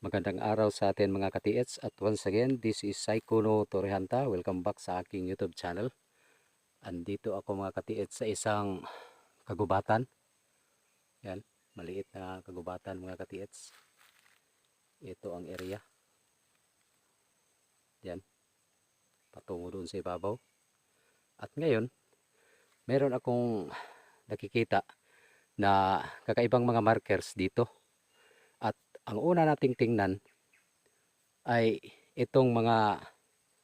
Magandang araw sa atin mga ka-TH at once again, this is Saikuno Torrehanta. Welcome back sa aking YouTube channel. Andito ako mga ka-TH sa isang kagubatan. Yan, maliit na kagubatan mga ka-TH. Ito ang area. Yan, patungo doon sa ibabaw. At ngayon, meron akong nakikita na kakaibang mga markers dito. At ang una nating tingnan ay itong mga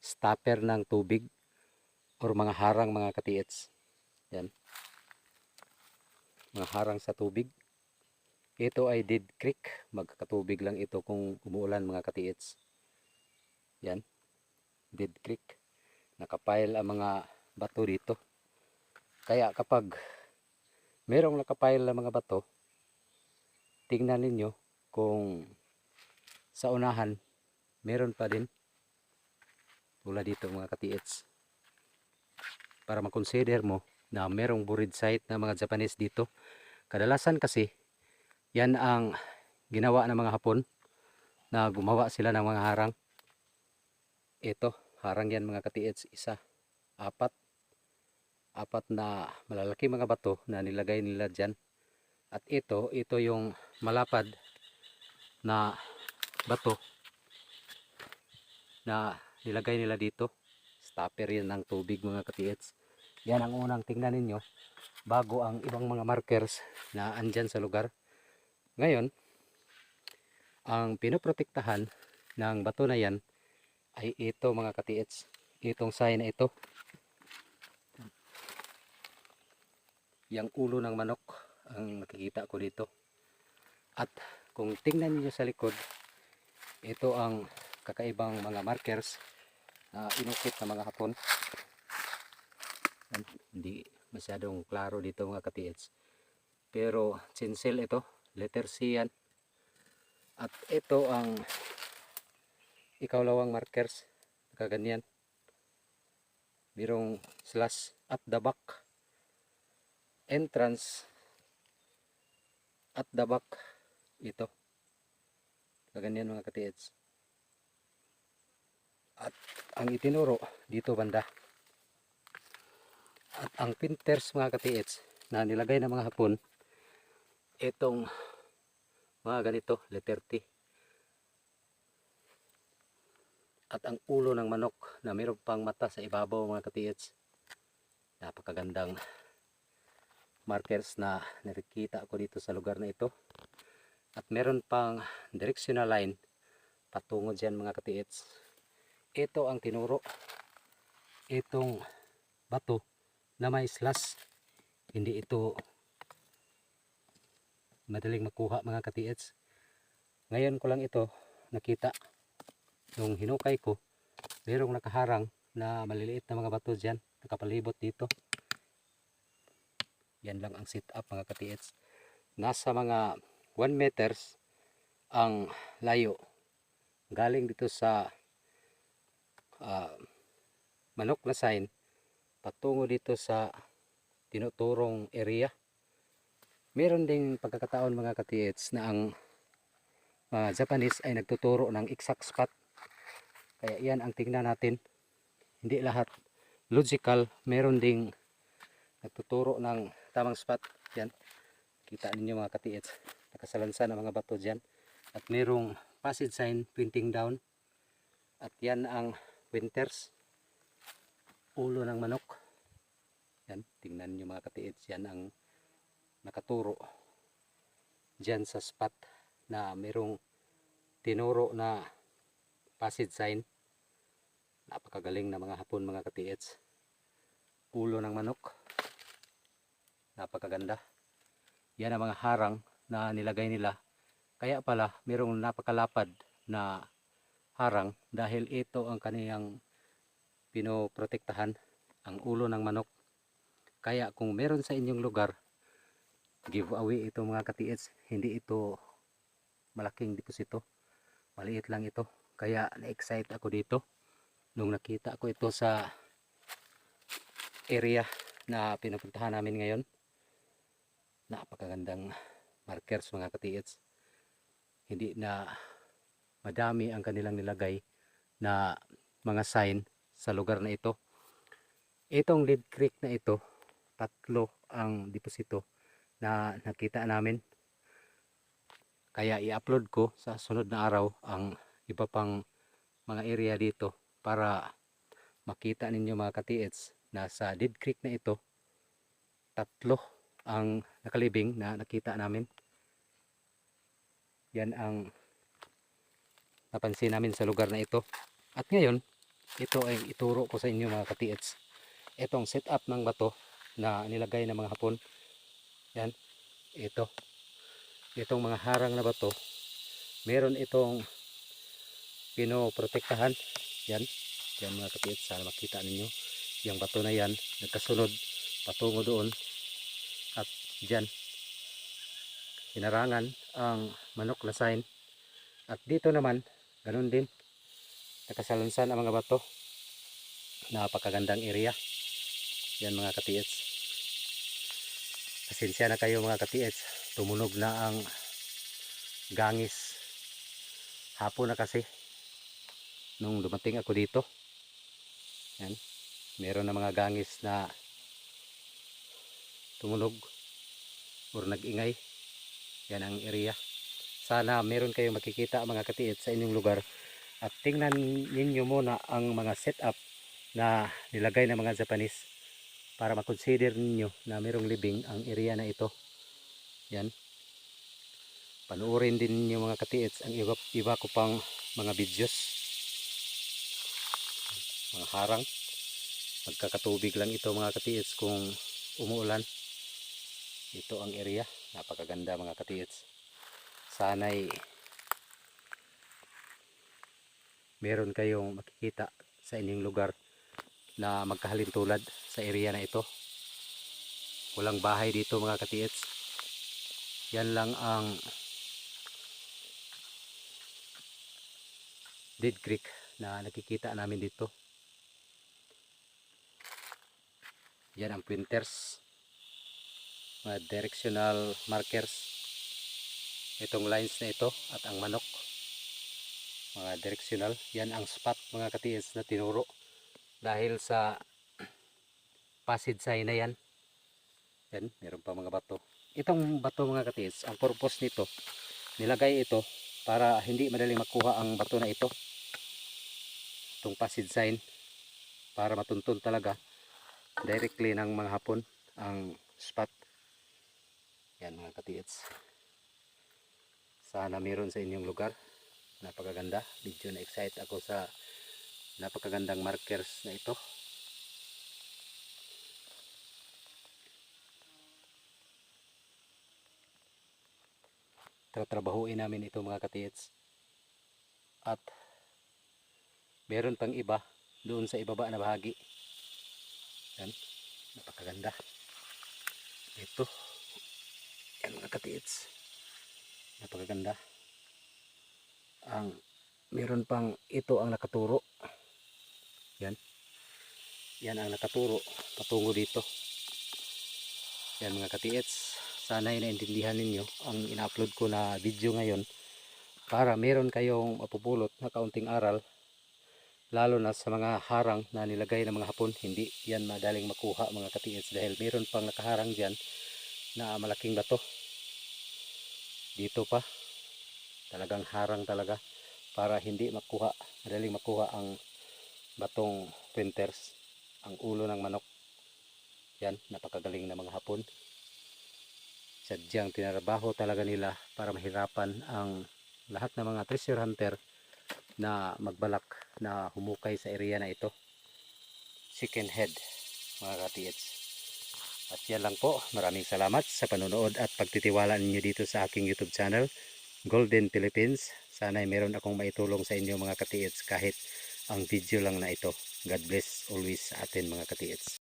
stopper ng tubig or mga harang mga ka-TH. Yan, mga harang sa tubig. Ito ay dead creek, magkakatubig lang ito kung umuulan mga ka-TH. Yan, dead creek. Nakapile ang mga bato dito. Kaya kapag merong nakapile na mga bato, tingnan ninyo kung sa unahan meron pa din tulad dito mga ka-TH. Para makonsider mo na merong buried site na mga Japanese dito. Kadalasan kasi yan ang ginawa ng mga Hapon na gumawa sila ng mga harang. Ito, harang yan mga ka-TH, isa, apat na malalaki mga bato na nilagay nila dyan. At ito yung malapad na bato na nilagay nila dito. Stopper yan ng tubig mga ka-TH. Yan ang unang tingnan ninyo bago ang ibang mga markers na andyan sa lugar. Ngayon, ang pinoprotektahan ng bato na yan ay ito mga ka-TH. Itong sign na ito. Yang ulo ng manok ang nakikita ko dito. At kung tingnan niyo sa likod, ito ang kakaibang mga markers na inukit ng mga Hapon. Hindi masyadong klaro dito mga ka-TH. Pero chinsel ito, letter C yan. At ito ang ikalawang markers, kaganyan. Merong slash at the back. Entrance at the back. Ito. Kaganyan mga ka-TH. At ang itinuro dito banda. At ang pinters mga ka-TH na nilagay ng mga Hapon, itong mga ganito, letter T. At ang ulo ng manok na mayroon pang mata sa ibabaw mga ka-TH. Napakagandang markers na nakikita ko dito sa lugar na ito. At meron pang directional line patungo dyan mga ka-TH. Ito ang tinuro. Itong bato na may slash. Hindi ito madaling makuha mga ka-TH. Ngayon ko lang ito nakita. Nung hinukay ko, mayroong nakaharang na maliliit na mga bato dyan. Nakapalibot dito. Yan lang ang setup mga ka-TH. Nasa mga 1 meters ang layo. Galing dito sa manok na sign patungo dito sa tinuturong area. Meron ding pagkakataon mga ka-TH na ang Japanese ay nagtuturo ng exact spot. Kaya yan ang tingnan natin. Hindi lahat logical. Meron ding nagtuturo ng tamang spot. Yan. Kita ninyo mga ka-TH. Nakasalansan ang mga bato dyan. At merong passage sign pointing down. At yan ang winters. Ulo ng manok. Yan. Tingnan nyo mga ka-TH. Yan ang nakaturo dyan sa spot na merong tinuro na passage sign. Napakagaling na mga Hapon mga ka-TH. Ulo ng manok. Napakaganda. Yan ang mga harang na nilagay nila. Kaya pala merong napakalapad na harang dahil ito ang kaniyang pinoprotektahan, ang ulo ng manok. Kaya kung meron sa inyong lugar, giveaway ito mga ka-TH. Hindi ito malaking deposito. Maliit lang ito. Kaya na-excite ako dito nung nakita ko ito sa area na pinupuntahan namin ngayon. Napakagandang markers mga ka-TH. Hindi na madami ang kanilang nilagay na mga sign sa lugar na ito. Itong Lead Creek na ito, 3 ang deposito na nakita namin. Kaya i-upload ko sa sunod na araw ang iba pang mga area dito para makita ninyo mga ka-TH na sa Lead Creek na ito, 3 ang nakalibing na nakita namin. Yan ang napansin namin sa lugar na ito. At ngayon, ito ay ituro ko sa inyo mga ka-TH. Itong setup ng bato na nilagay ng mga Hapon. Yan, itong mga harang na bato, meron itong pinoprotektahan. Yan mga ka-TH, sana makita ninyo. Yung bato na yan, nagkasunod patungo doon. At dyan, hinarangan ang manok na sign. At dito naman, ganun din, nakasalansan ang mga bato. Napakagandang area. Yan mga ka-TH. Pasensya na kayo mga ka-TH, tumunog na ang gangis. Hapon na kasi nung dumating ako dito. Yan, meron na mga gangis na tumunog or nag-ingay. Yan ang area. Sana meron kayong makikita mga ka-TH sa inyong lugar. At tingnan ninyo muna ang mga setup na nilagay ng mga Japanese para makonsider ninyo na merong living ang area na ito. Yan. Panuorin din ninyo mga ka-TH ang iba ko pang mga videos. Mga harang. Magkakatubig lang ito mga ka-TH kung umuulan. Ito ang area. Napakaganda mga ka-TH. Sana'y meron kayong makikita sa inyong lugar na magkahalintulad sa area na ito. Walang bahay dito mga ka-TH. Yan lang ang Dead Creek na nakikita namin dito. Yan ang pointers, mga directional markers. Itong lines na ito at ang manok, mga directional. Yan ang spot mga ka-TH na tinuro dahil sa passage sign na yan. Yan, meron pa mga bato. Itong bato mga ka-TH, ang purpose nito, nilagay ito para hindi madaling makuha ang bato na ito. Itong passage sign para matuntun talaga directly ng mga Hapon ang spot. Yan mga ka-TH. Sana meron sa inyong lugar. Napakaganda. Medyo na-excite ako sa napakagandang markers na ito. Tatrabahuin namin ito mga ka-TH. At meron pang iba doon sa ibaba na bahagi. Yan. Napakaganda. Ito. Yan mga ka-TH. Napakaganda. Ang meron pang ito ang nakaturo. Yan. Yan ang nakaturo patungo dito. Yan mga ka-TH. Sana'y naintindihan ninyo ang ina-upload ko na video ngayon para meron kayong mapupulot na kaunting aral, lalo na sa mga harang na nilagay ng mga Hapon. Hindi yan madaling makuha mga ka-TH dahil meron pang nakaharang dyan na malaking bato. Dito pa talagang harang talaga para hindi makuha, madaling makuha ang batong pointers, ang ulo ng manok. Yan, napakagaling na mga Hapon. Sadyang tinarabaho talaga nila para mahirapan ang lahat ng mga treasure hunter na magbalak na humukay sa area na ito. Chicken head mga ka-TH. At yan lang po, maraming salamat sa panonood at pagtitiwala ninyo dito sa aking YouTube channel, Golden Philippines. Sana'y meron akong maitulong sa inyo mga ka-TH kahit ang video lang na ito. God bless always sa atin mga ka-TH.